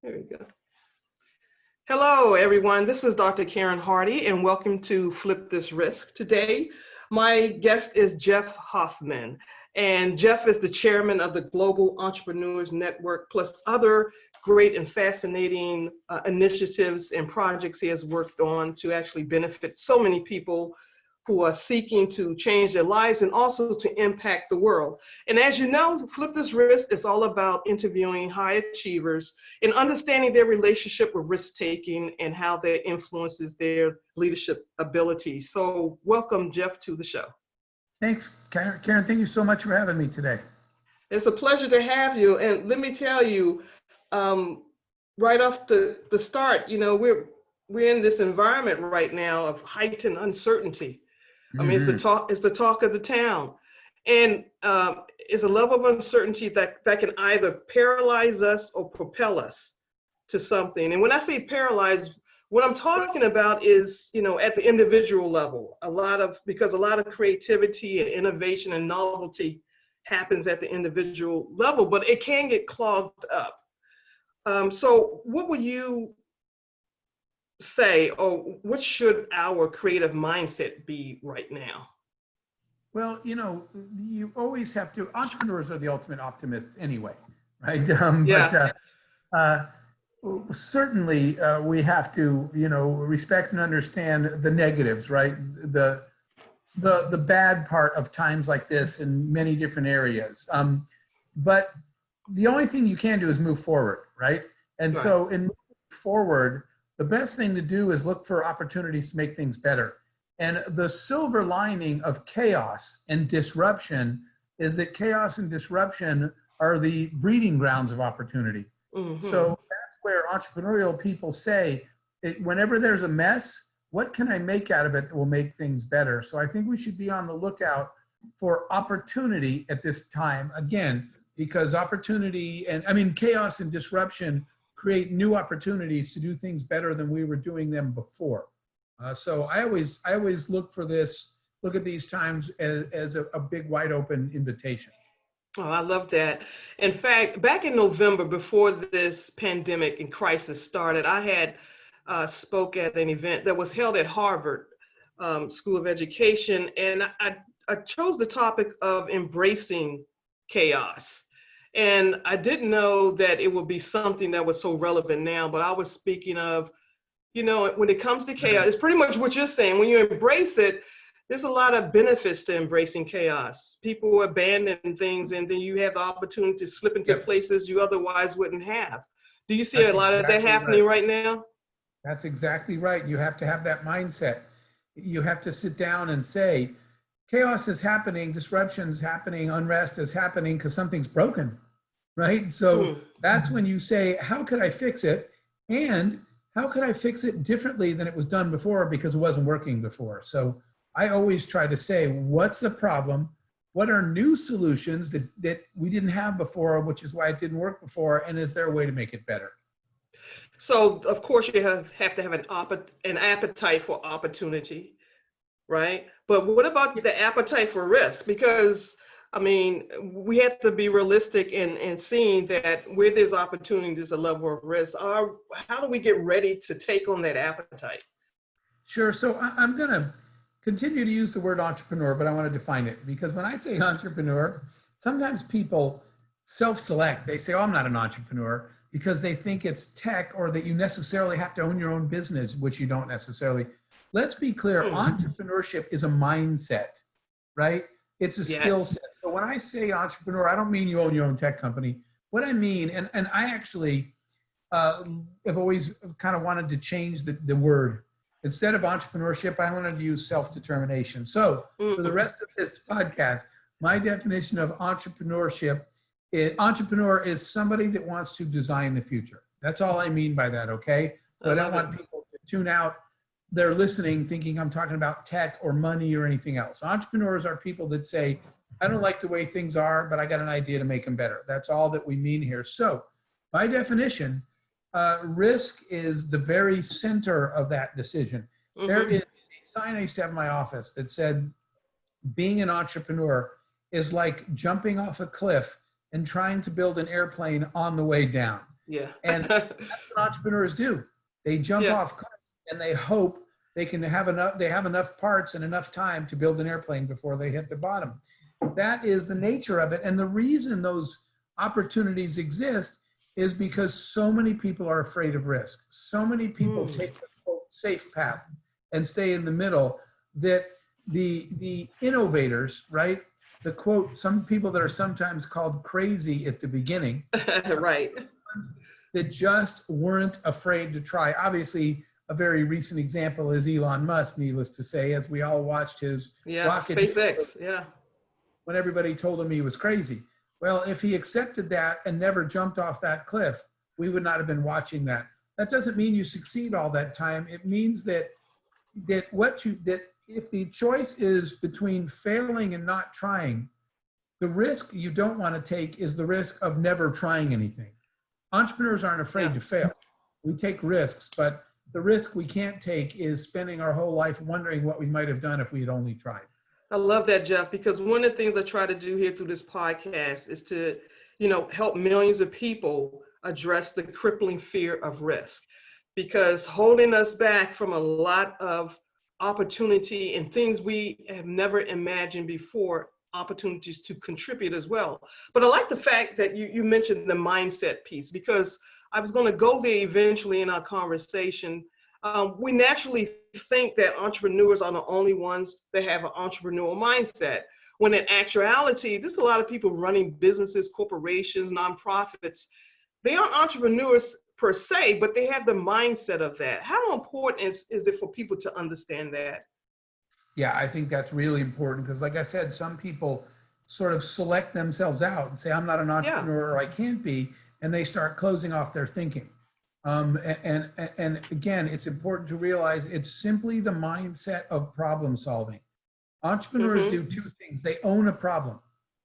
There we go. Hello, everyone. This is Dr. Karen Hardy, and welcome to Flip This Risk. Today, my guest is Jeff Hoffman, and Jeff is the chairman of the Global Entrepreneurs Network, plus other great and fascinating initiatives and projects he has worked on to actually benefit so many people who are seeking to change their lives and also to impact the world. And as you know, Flip This Risk is all about interviewing high achievers and understanding their relationship with risk-taking and how that influences their leadership abilities. So welcome, Jeff, to the show. Thanks, Karen. Thank you so much for having me today. It's a pleasure to have you. And let me tell you, right off the start, you know, we're in this environment right now of heightened uncertainty. I mean, it's the talk of the town. And it's a level of uncertainty that can either paralyze us or propel us to something. And when I say paralyze, what I'm talking about is, you know, at the individual level, because a lot of creativity and innovation and novelty happens at the individual level, but it can get clogged up. So what would you say, or what should our creative mindset be right now? Well, you know, you always have to, entrepreneurs are the ultimate optimists anyway, right? Yeah. Certainly we have to, you know, respect and understand the negatives, right? The bad part of times like this in many different areas. But the only thing you can do is move forward, right? And Right. So in moving forward, the best thing to do is look for opportunities to make things better. And the silver lining of chaos and disruption is that chaos and disruption are the breeding grounds of opportunity. Mm-hmm. So that's where entrepreneurial people say, whenever there's a mess, what can I make out of it that will make things better? So I think we should be on the lookout for opportunity at this time, again, because opportunity and chaos and disruption create new opportunities to do things better than we were doing them before. So I always look at these times as a big wide open invitation. Oh, I love that. In fact, back in November, before this pandemic and crisis started, I had spoke at an event that was held at Harvard School of Education, and I chose the topic of embracing chaos. And I didn't know that it would be something that was so relevant now, but I was speaking of, you know, when it comes to chaos, it's pretty much what you're saying. When you embrace it, there's a lot of benefits to embracing chaos. People abandon things, and then you have the opportunity to slip into places you otherwise wouldn't have. Do you see a lot of that happening right now? That's exactly right. You have to have that mindset. You have to sit down and say, chaos is happening, disruption is happening, unrest is happening because something's broken, right? So that's when you say, how could I fix it? And how could I fix it differently than it was done before because it wasn't working before? So I always try to say, what's the problem? What are new solutions that we didn't have before, which is why it didn't work before? And is there a way to make it better? So, of course, you have to have an appetite for opportunity, right? But what about the appetite for risk? Because, I mean, we have to be realistic in seeing that where there's opportunity, there's a level of risk. How do we get ready to take on that appetite? Sure. So I'm going to continue to use the word entrepreneur, but I want to define it, because when I say entrepreneur, sometimes people self-select. They say, oh, I'm not an entrepreneur, because they think it's tech or that you necessarily have to own your own business, which you don't necessarily. Let's be clear. Entrepreneurship is a mindset, right? It's a skill set. So when I say entrepreneur, I don't mean you own your own tech company. What I mean, and I actually have always kind of wanted to change the word. Instead of entrepreneurship, I wanted to use self-determination. So for the rest of this podcast, my definition of entrepreneurship is, entrepreneur is somebody that wants to design the future. That's all I mean by that, okay? So I don't want people to tune out. They're listening thinking I'm talking about tech or money or anything else. Entrepreneurs are people that say, I don't like the way things are, but I got an idea to make them better. That's all that we mean here. So by definition, risk is the very center of that decision. There is a sign I used to have in my office that said, being an entrepreneur is like jumping off a cliff and trying to build an airplane on the way down. Yeah. And that's what entrepreneurs do. They jump Yeah. off cliffs and they hope they can have enough parts and enough time to build an airplane before they hit the bottom. That is the nature of it. And the reason those opportunities exist is because so many people are afraid of risk. So many people take the quote, safe path and stay in the middle, that the innovators, right? The quote, some people that are sometimes called crazy at the beginning, Right. that just weren't afraid to try. Obviously, a very recent example is Elon Musk, needless to say, as we all watched his Yeah. rocket SpaceX. Yeah. when everybody told him he was crazy. Well, if he accepted that and never jumped off that cliff, we would not have been watching that. That doesn't mean you succeed all that time. It means that if the choice is between failing and not trying, the risk you don't want to take is the risk of never trying anything. Entrepreneurs aren't afraid to fail. We take risks, but the risk we can't take is spending our whole life wondering what we might have done if we had only tried. I love that, Jeff, because one of the things I try to do here through this podcast is to, help millions of people address the crippling fear of risk, because holding us back from a lot of opportunity and things we have never imagined before, opportunities to contribute as well. But I like the fact that you mentioned the mindset piece, because I was going to go there eventually in our conversation. We naturally think that entrepreneurs are the only ones that have an entrepreneurial mindset, when in actuality, there's a lot of people running businesses, corporations, nonprofits. They aren't entrepreneurs per se, but they have the mindset of that. How important is it for people to understand that? Yeah, I think that's really important because, like I said, some people sort of select themselves out and say, I'm not an Yeah. entrepreneur or I can't be, and they start closing off their thinking. And again, it's important to realize it's simply the mindset of problem solving. Entrepreneurs do two things. They own a problem.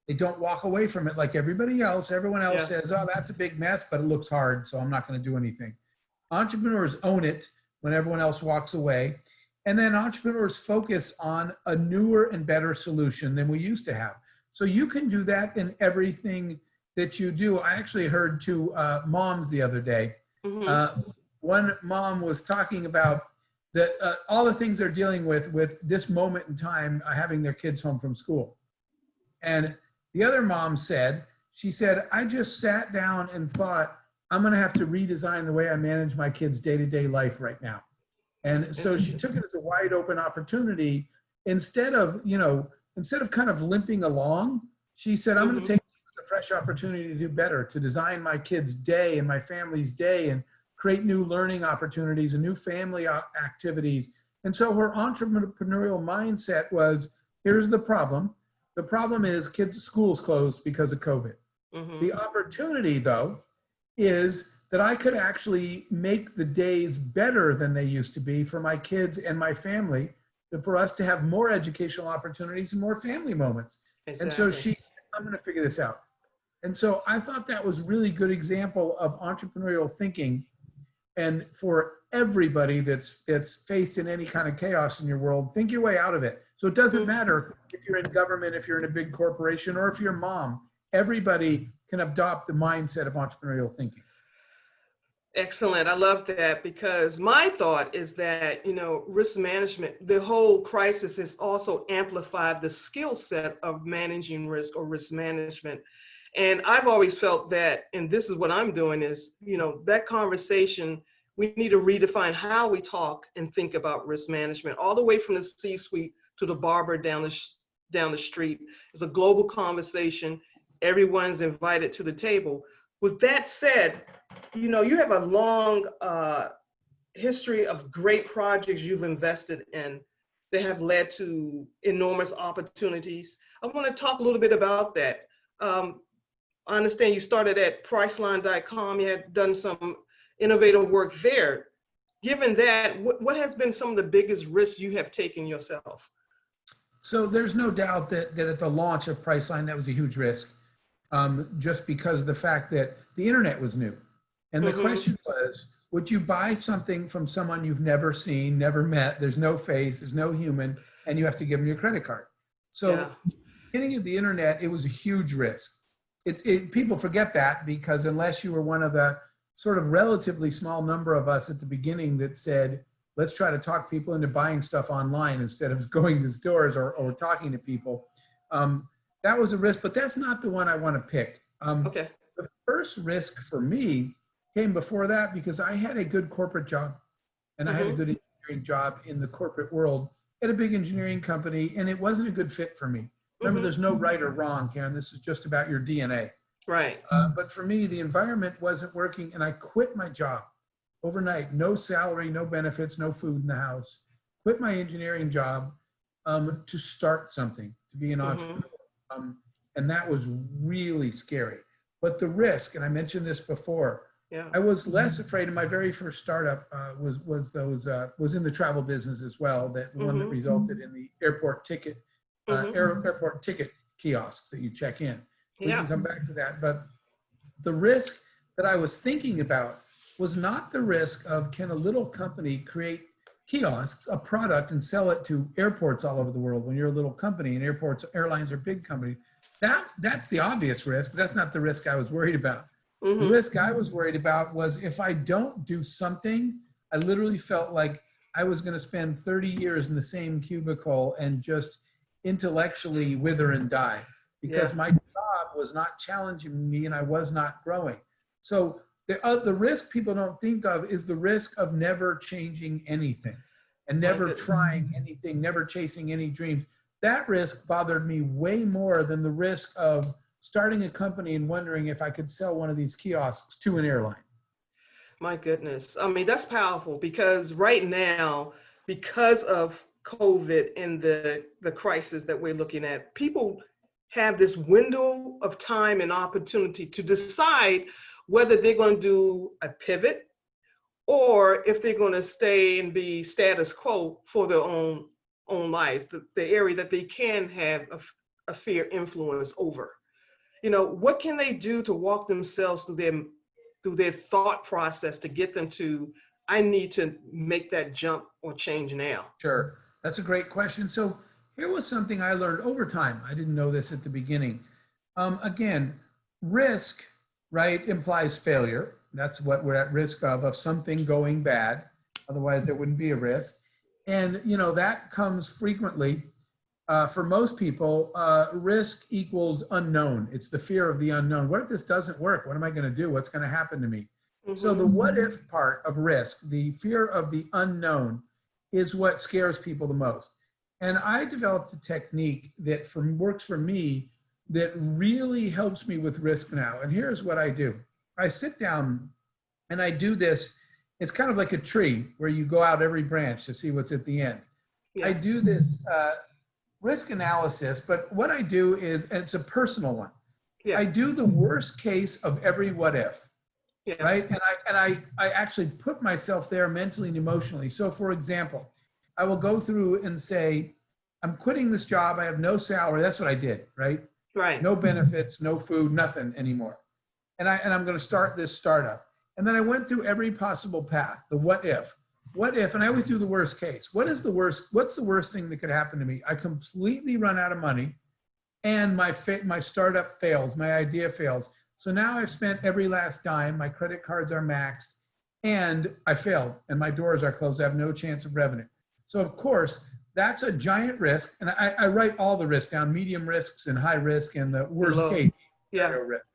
They don't walk away from it like everybody else. Everyone else says, oh, that's a big mess, but it looks hard, so I'm not going to do anything. Entrepreneurs own it when everyone else walks away. And then entrepreneurs focus on a newer and better solution than we used to have. So you can do that in everything that you do. I actually heard two moms the other day. One mom was talking about all the things they're dealing with this moment in time, having their kids home from school. And the other mom said, I just sat down and thought, I'm going to have to redesign the way I manage my kids' day-to-day life right now. And so she took it as a wide open opportunity. Instead of kind of limping along, she said, I'm going to take a fresh opportunity to do better, to design my kids' day and my family's day and create new learning opportunities and new family activities. And so her entrepreneurial mindset was, here's the problem. The problem is kids' schools closed because of COVID. The opportunity, though, is that I could actually make the days better than they used to be for my kids and my family, and for us to have more educational opportunities and more family moments. Exactly. And so she said, I'm going to figure this out. And so I thought that was a really good example of entrepreneurial thinking. And for everybody that's faced in any kind of chaos in your world, think your way out of it. So it doesn't matter if you're in government, if you're in a big corporation, or if you're a mom. Everybody can adopt the mindset of entrepreneurial thinking. Excellent. I love that, because my thought is that, risk management, the whole crisis has also amplified the skill set of managing risk or risk management. And I've always felt that, and this is what I'm doing is, that conversation, we need to redefine how we talk and think about risk management, all the way from the C-suite to the barber down the street. It's a global conversation. Everyone's invited to the table. With that said, you have a long history of great projects you've invested in that have led to enormous opportunities. I want to talk a little bit about that. I understand you started at Priceline.com. You had done some innovative work there. Given that, what has been some of the biggest risks you have taken yourself? So there's no doubt that at the launch of Priceline, that was a huge risk, just because of the fact that the internet was new. And the question was, would you buy something from someone you've never seen, never met, there's no face, there's no human, and you have to give them your credit card? So beginning of the internet, it was a huge risk. People forget that, because unless you were one of the sort of relatively small number of us at the beginning that said, let's try to talk people into buying stuff online instead of going to stores or talking to people. That was a risk, but that's not the one I want to pick. Okay. The first risk for me came before that because I had a good corporate job and I had a good engineering job in the corporate world at a big engineering company, and it wasn't a good fit for me. Remember, there's no right or wrong, Karen. This is just about your DNA. Right. But for me, the environment wasn't working, and I quit my job overnight. No salary, no benefits, no food in the house. Quit my engineering job to start something, to be an entrepreneur. And that was really scary. But the risk, and I mentioned this before, I was less afraid of my very first startup was in the travel business as well. The one that resulted in the airport ticket kiosks that you check in. We can come back to that. But the risk that I was thinking about was not the risk of, can a little company create kiosks, a product, and sell it to airports all over the world when you're a little company, and airlines are big companies. That's the obvious risk. That's not the risk I was worried about. The risk I was worried about was, if I don't do something, I literally felt like I was going to spend 30 years in the same cubicle and just intellectually wither and die, because my job was not challenging me and I was not growing. So the risk people don't think of is the risk of never changing anything and never trying anything, never chasing any dreams. That risk bothered me way more than the risk of starting a company and wondering if I could sell one of these kiosks to an airline. My goodness. I mean, that's powerful, because right now, because of COVID and the crisis that we're looking at, people have this window of time and opportunity to decide whether they're going to do a pivot or if they're going to stay and be status quo for their own lives, the area that they can have a fair influence over. You know, what can they do to walk themselves through their thought process to get them to, I need to make that jump or change now? Sure. That's a great question. So here was something I learned over time. I didn't know this at the beginning. Again, risk, right, implies failure. That's what we're at risk of something going bad. Otherwise, it wouldn't be a risk. And, you know, that comes frequently. For most people, risk equals unknown. It's the fear of the unknown. What if this doesn't work? What am I going to do? What's going to happen to me? So the what if part of risk, the fear of the unknown, is what scares people the most. And I developed a technique that works for me that really helps me with risk now. And here's what I do. I sit down and I do this. It's kind of like a tree where you go out every branch to see what's at the end. I do this risk analysis, but what I do is, and it's a personal one. I do the worst case of every what if, right? And I actually put myself there mentally and emotionally. So for example, I will go through and say, I'm quitting this job. I have no salary. That's what I did, right? Right. No benefits, no food, nothing anymore. And I'm going to start this startup. And then I went through every possible path, the what if. What if, and I always do the worst case. What's the worst thing that could happen to me? I completely run out of money and my startup fails, my idea fails. So now I've spent every last dime, my credit cards are maxed, and I failed and my doors are closed. I have no chance of revenue. So of course, that's a giant risk. And I write all the risks down, medium risks and high risk and the worst case risk.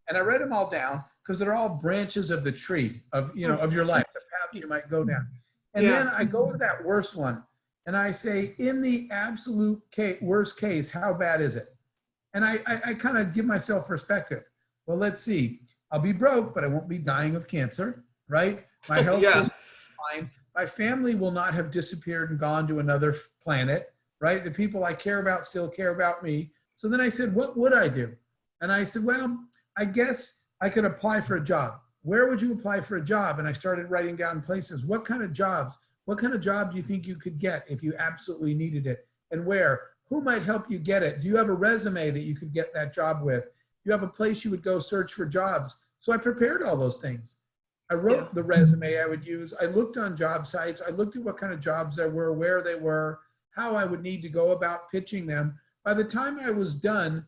And I write them all down because they're all branches of the tree of, you know, of your life, the paths you might go down. And then I go to that worst one and I say, in the absolute worst case, how bad is it? And I kind of give myself perspective. Well, let's see. I'll be broke, but I won't be dying of cancer, right? My health is fine. My family will not have disappeared and gone to another planet, right? The people I care about still care about me. So then I said, what would I do? And I said, well, I guess I could apply for a job. Where would you apply for a job? And I started writing down places. What kind of jobs? What kind of job do you think you could get if you absolutely needed it? And where? Who might help you get it? Do you have a resume that you could get that job with? Do you have a place you would go search for jobs? So I prepared all those things. I wrote the resume I would use. I looked on job sites. I looked at what kind of jobs there were, where they were, how I would need to go about pitching them. By the time I was done,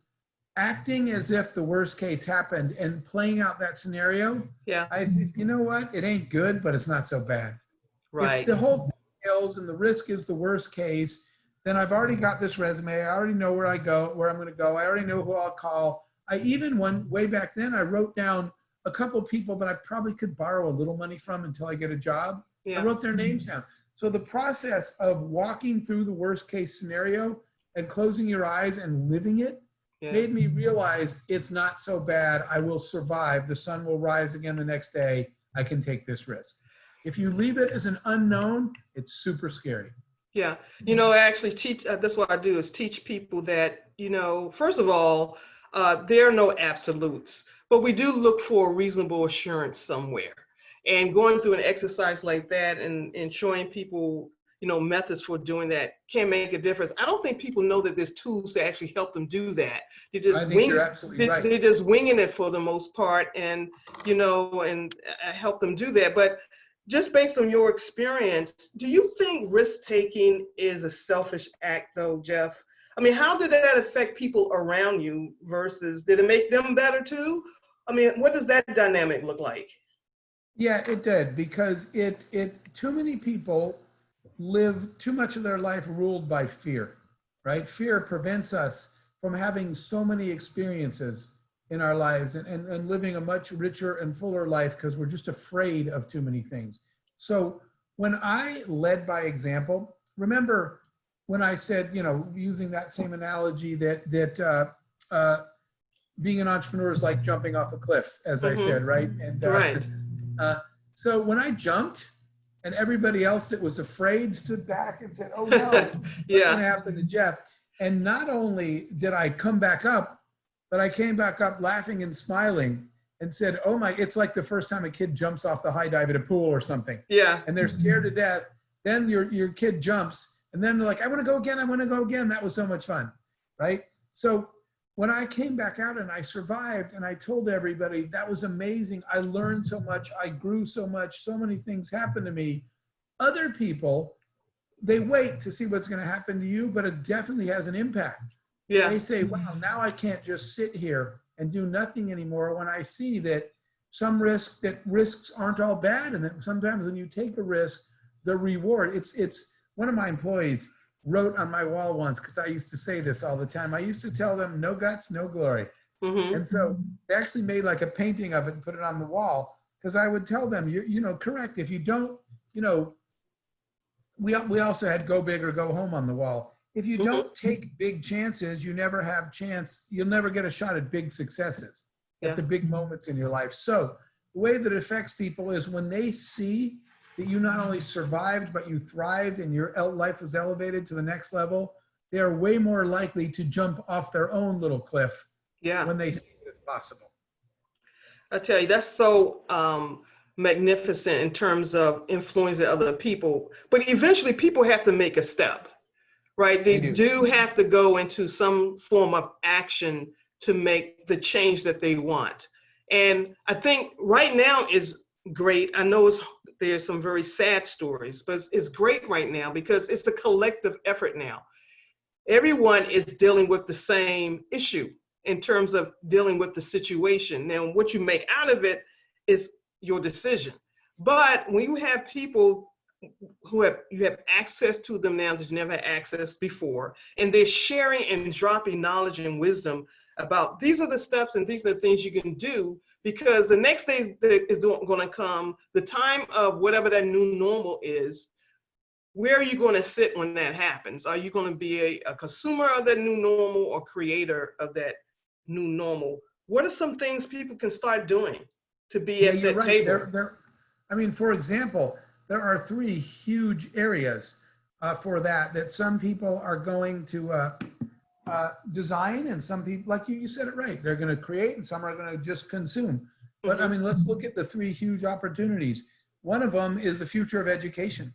acting as if the worst case happened and playing out that scenario, Yeah. I said, you know what? It ain't good, but it's not so bad. If Right. the whole thing fails and the risk is the worst case, then I've already got this resume. I already know where where I'm going to go. I already know who I'll call. I even went way back then, I wrote down a couple of people that I probably could borrow a little money from until I get a job. I Yeah. wrote their names down. So the process of walking through the worst case scenario and closing your eyes and living it Yeah. made me realize it's not so bad. I will survive. The sun will rise again the next day. I can take this risk. If you leave it as an unknown, it's super scary. Yeah. I actually teach, that's what I do is teach people that, first of all, there are no absolutes, but we do look for a reasonable assurance somewhere. And going through an exercise like that and showing people, methods for doing that can make a difference. I don't think people know that there's tools to actually help them do that. They I just think you're absolutely right. they're just winging it for the most part, and help them do that. But just based on your experience, do you think risk taking is a selfish act, though, Jeff? I mean, how did that affect people around you versus did it make them better too? I mean, what does that dynamic look like? Yeah, it did, because too many people live too much of their life ruled by fear, right? Fear prevents us from having so many experiences in our lives and living a much richer and fuller life because we're just afraid of too many things. So when I led by example, remember when I said, using that same analogy that being an entrepreneur is like jumping off a cliff, as I said, right? And Right. so when I jumped and everybody else that was afraid stood back and said, oh no, what's Yeah. going to happen to Jeff? And not only did I come back up, but I came back up laughing and smiling and said, oh my, it's like the first time a kid jumps off the high dive at a pool or something. Yeah. And they're scared to death. Then your kid jumps and then they're like, I want to go again. I want to go again. That was so much fun, right? So when I came back out and I survived and I told everybody that was amazing. I learned so much. I grew so much. So many things happened to me. Other people, they wait to see what's going to happen to you, but it definitely has an impact. Yeah. They say, wow, now I can't just sit here and do nothing anymore when I see that risks aren't all bad. And that sometimes when you take a risk, the reward, it's one of my employees wrote on my wall once, because I used to say this all the time. I used to tell them, no guts, no glory. And so they actually made like a painting of it and put it on the wall, because I would tell them, correct. If you don't, we also had go big or go home on the wall. If you don't take big chances, you'll never get a shot at big successes, at the big moments in your life. So the way that it affects people is when they see that you not only survived, but you thrived and your life was elevated to the next level, they are way more likely to jump off their own little cliff when they see it's possible. I tell you, that's so magnificent in terms of influencing other people. But eventually people have to make a step, right? They do have to go into some form of action to make the change that they want. And I think right now is great. I know there's some very sad stories, but it's great right now because it's a collective effort now. Everyone is dealing with the same issue in terms of dealing with the situation. Now, what you make out of it is your decision. But when you have people you have access to them now that you never had access before, and they're sharing and dropping knowledge and wisdom about these are the steps and these are the things you can do, because the next day is going to come, the time of whatever that new normal is. Where are you going to sit when that happens? Are you going to be a consumer of that new normal or creator of that new normal? What are some things people can start doing to be at that table? For example, there are 3 huge areas for that some people are going to design, and some people, like you said it right, they're going to create, and some are going to just consume. But let's look at the 3 huge opportunities. One of them is the future of education.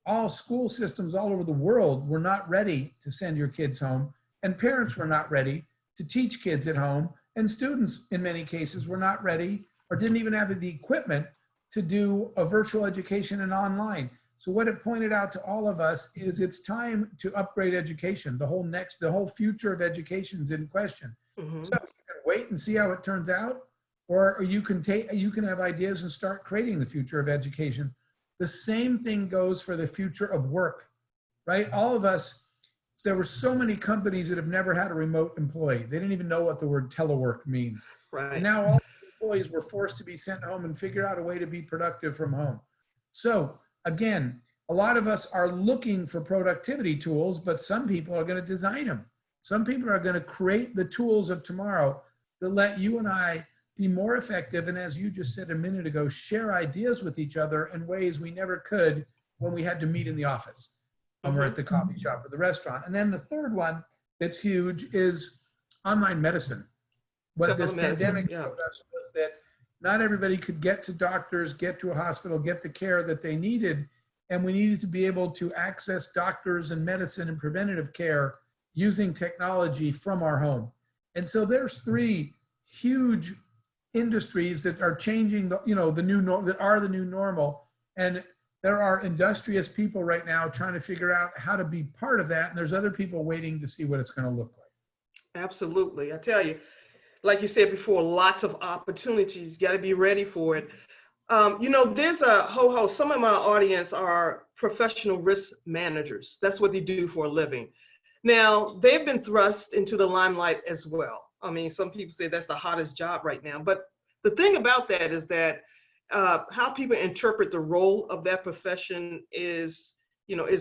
All school systems all over the world were not ready to send your kids home, and parents were not ready to teach kids at home, and students in many cases were not ready or didn't even have the equipment to do a virtual education and online. So what it pointed out to all of us is it's time to upgrade education. The whole future of education is in question. Hmm. So you can wait and see how it turns out, or you can have ideas and start creating the future of education. The same thing goes for the future of work, right? All of us, there were so many companies that have never had a remote employee. They didn't even know what the word telework means. And Right. now all these employees were forced to be sent home and figure out a way to be productive from home. So again, a lot of us are looking for productivity tools, but some people are going to design them. Some people are going to create the tools of tomorrow that let you and I be more effective. And as you just said a minute ago, share ideas with each other in ways we never could when we had to meet in the office, when we're at the coffee shop or the restaurant. And then the third one that's huge is online medicine. What this Telemedicine. pandemic Yeah. showed us was that not everybody could get to doctors, get to a hospital, get the care that they needed. And we needed to be able to access doctors and medicine and preventative care using technology from our home. And so there's three huge industries that are changing the, the new that are the new normal. And there are industrious people right now trying to figure out how to be part of that. And there's other people waiting to see what it's going to look like. Absolutely. I tell you, like you said before, lots of opportunities. You got to be ready for it. There's a host. Some of my audience are professional risk managers. That's what they do for a living. Now, they've been thrust into the limelight as well. I mean, some people say that's the hottest job right now. But the thing about that is that how people interpret the role of that profession is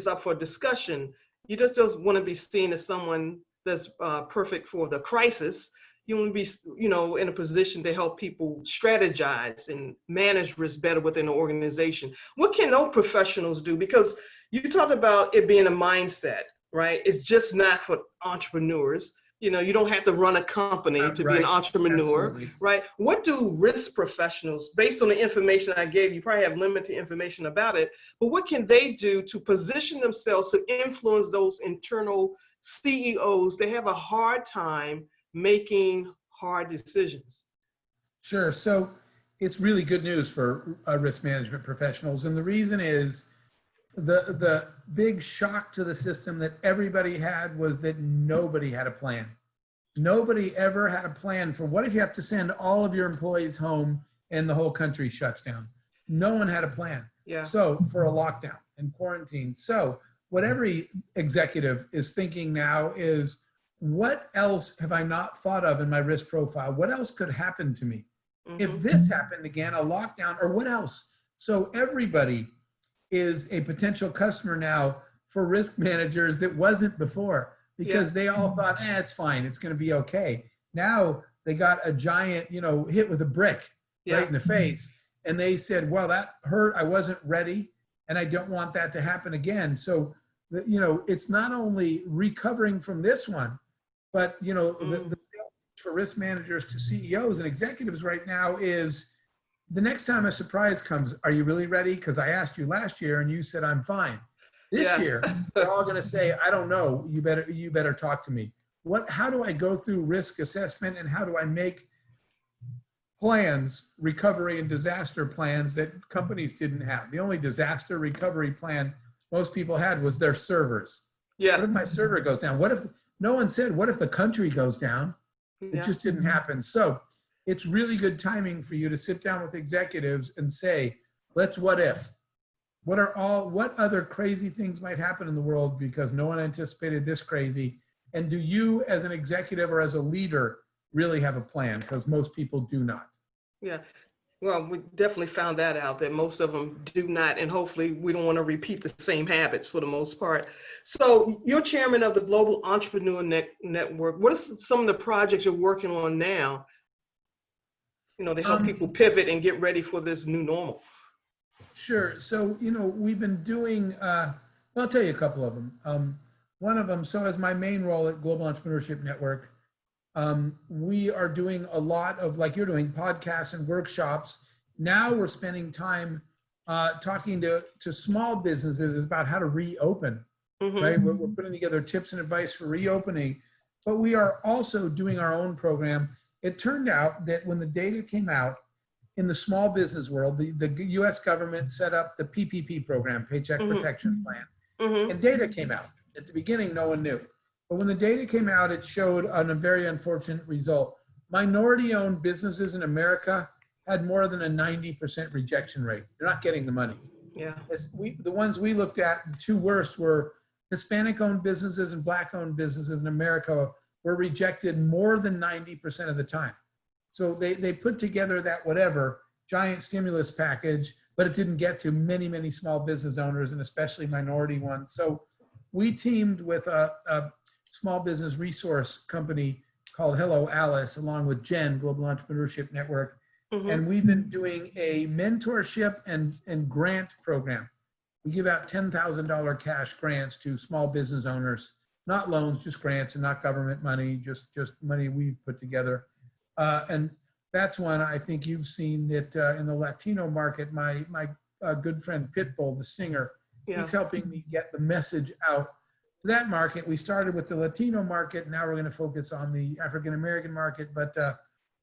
up for discussion. You just don't want to be seen as someone that's perfect for the crisis. You want to be, in a position to help people strategize and manage risk better within the organization. What can those professionals do? Because you talked about it being a mindset, right? It's just not for entrepreneurs. You don't have to run a company to be an Right. entrepreneur, Absolutely. right? What do risk professionals, based on the information I gave you, probably have limited information about it, but what can they do to position themselves to influence those internal CEOs? They have a hard time making hard decisions. Sure. So it's really good news for risk management professionals. And the reason is the big shock to the system that everybody had was that nobody had a plan. Nobody ever had a plan for what if you have to send all of your employees home and the whole country shuts down. No one had a plan. Yeah. So for a lockdown and quarantine. So what every executive is thinking now is, what else have I not thought of in my risk profile? What else could happen to me? If this happened again, a lockdown, or what else? So everybody is a potential customer now for risk managers that wasn't before, because they all thought, it's fine, it's going to be okay. Now they got a giant, hit with a brick right in the face. And they said, well, that hurt. I wasn't ready. And I don't want that to happen again. So, it's not only recovering from this one, but, the sales for risk managers to CEOs and executives right now is, the next time a surprise comes, are you really ready? Because I asked you last year and you said, I'm fine. This year, they're all going to say, I don't know. You better talk to me. How do I go through risk assessment, and how do I make plans, recovery and disaster plans that companies didn't have? The only disaster recovery plan most people had was their servers. Yeah. What if my server goes down? No one said, what if the country goes down? It just didn't happen. So it's really good timing for you to sit down with executives and say, let's what if. What other crazy things might happen in the world because no one anticipated this crazy? And do you, as an executive or as a leader, really have a plan? Because most people do not. Yeah. Well, we definitely found that out, that most of them do not. And hopefully we don't want to repeat the same habits for the most part. So you're chairman of the Global Entrepreneur Network. What are some of the projects you're working on now, to help people pivot and get ready for this new normal? Sure. So, we've been doing, I'll tell you a couple of them. One of them, so as my main role at Global Entrepreneurship Network, we are doing a lot of, like you're doing, podcasts and workshops. Now we're spending time talking to small businesses about how to reopen, right? We're putting together tips and advice for reopening, but we are also doing our own program. It turned out that when the data came out, in the small business world, the U.S. government set up the PPP program, Paycheck Protection Plan, and data came out. At the beginning, no one knew. But when the data came out, it showed on a very unfortunate result. Minority-owned businesses in America had more than a 90% rejection rate. They're not getting the money. Yeah. The ones we looked at, the two worst were Hispanic-owned businesses and Black-owned businesses in America were rejected more than 90% of the time. So they put together that whatever giant stimulus package, but it didn't get to many, many small business owners and especially minority ones. So we teamed with a small business resource company called Hello Alice, along with Jen, Global Entrepreneurship Network. Mm-hmm. And we've been doing a mentorship and grant program. We give out $10,000 cash grants to small business owners, not loans, just grants and not government money, just money we've put together. And that's one I think you've seen that in the Latino market, my good friend Pitbull, the singer, he's helping me get the message out to that market. We started with the Latino market. Now we're going to focus on the African-American market. But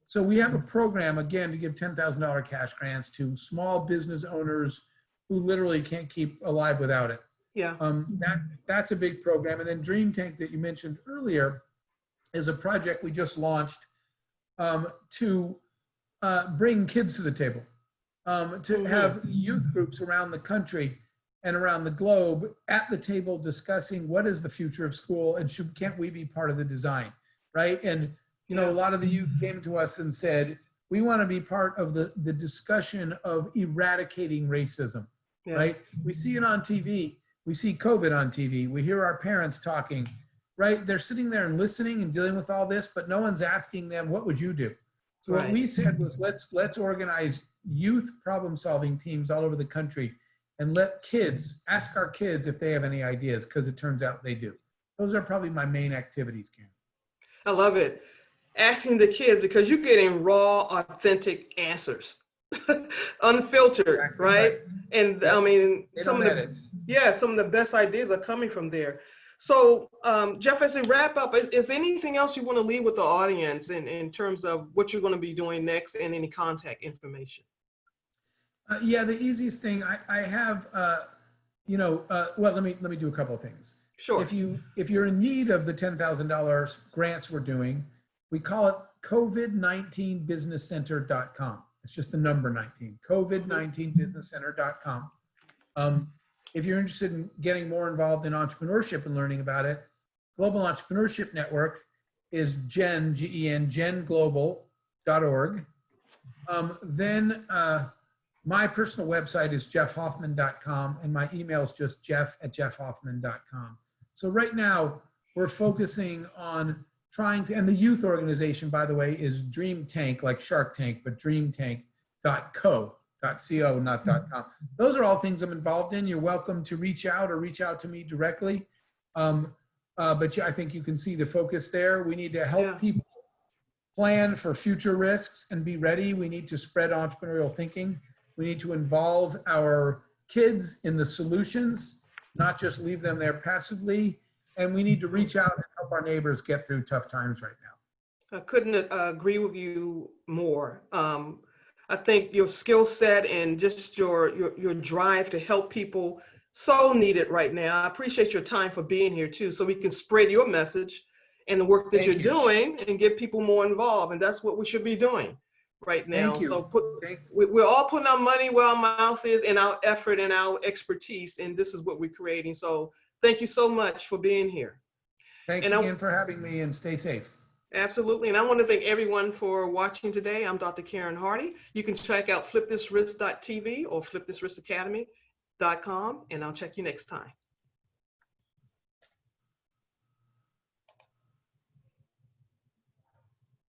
so we have a program, again, to give $10,000 cash grants to small business owners who literally can't keep alive without it. Yeah. That's a big program. And then Dream Tank that you mentioned earlier is a project we just launched to bring kids to the table, to have youth groups around the country and around the globe at the table discussing what is the future of school and can't we be part of the design, right? And you know, a lot of the youth came to us and said, we want to be part of the discussion of eradicating racism, right? We see it on TV. We see COVID on TV. We hear our parents talking, right? They're sitting there and listening and dealing with all this, but no one's asking them, what would you do? So what we said was, let's organize youth problem-solving teams all over the country and let kids, ask our kids if they have any ideas, because it turns out they do. Those are probably my main activities, Karen. I love it. Asking the kids, because you're getting raw, authentic answers, unfiltered, exactly right? And I mean, some of the best ideas are coming from there. So Jeff, as we wrap up, is there anything else you want to leave with the audience in terms of what you're going to be doing next and any contact information? Yeah, the easiest thing I have, well, let me do a couple of things. Sure. If you're in need of the $10,000 grants we're doing, we call it COVID19businesscenter.com. It's just the number 19, COVID19businesscenter.com. If you're interested in getting more involved in entrepreneurship and learning about it, Global Entrepreneurship Network is Gen, G-E-N, genglobal.org. Then my personal website is jeffhoffman.com, and my email is just jeff@jeffhoffman.com. So right now, we're focusing on trying to, and the youth organization, by the way, is Dream Tank, like Shark Tank, but dreamtank.co, not .com. Those are all things I'm involved in. You're welcome to reach out or reach out to me directly. But I think you can see the focus there. We need to help people plan for future risks and be ready. We need to spread entrepreneurial thinking. We need to involve our kids in the solutions, not just leave them there passively. And we need to reach out and help our neighbors get through tough times right now. I couldn't agree with you more. I think your skill set and just your drive to help people, so needed right now. I appreciate your time for being here too, so we can spread your message and the work that you're doing and get people more involved. And that's what we should be doing right now. Thank you. So we're all putting our money where our mouth is and our effort and our expertise, and this is what we're creating. So thank you so much for being here. Thanks again for having me, and stay safe. Absolutely. And I want to thank everyone for watching today. I'm Dr. Karen Hardy. You can check out flipthisrisk.tv or flipthisriskacademy.com, and I'll check you next time.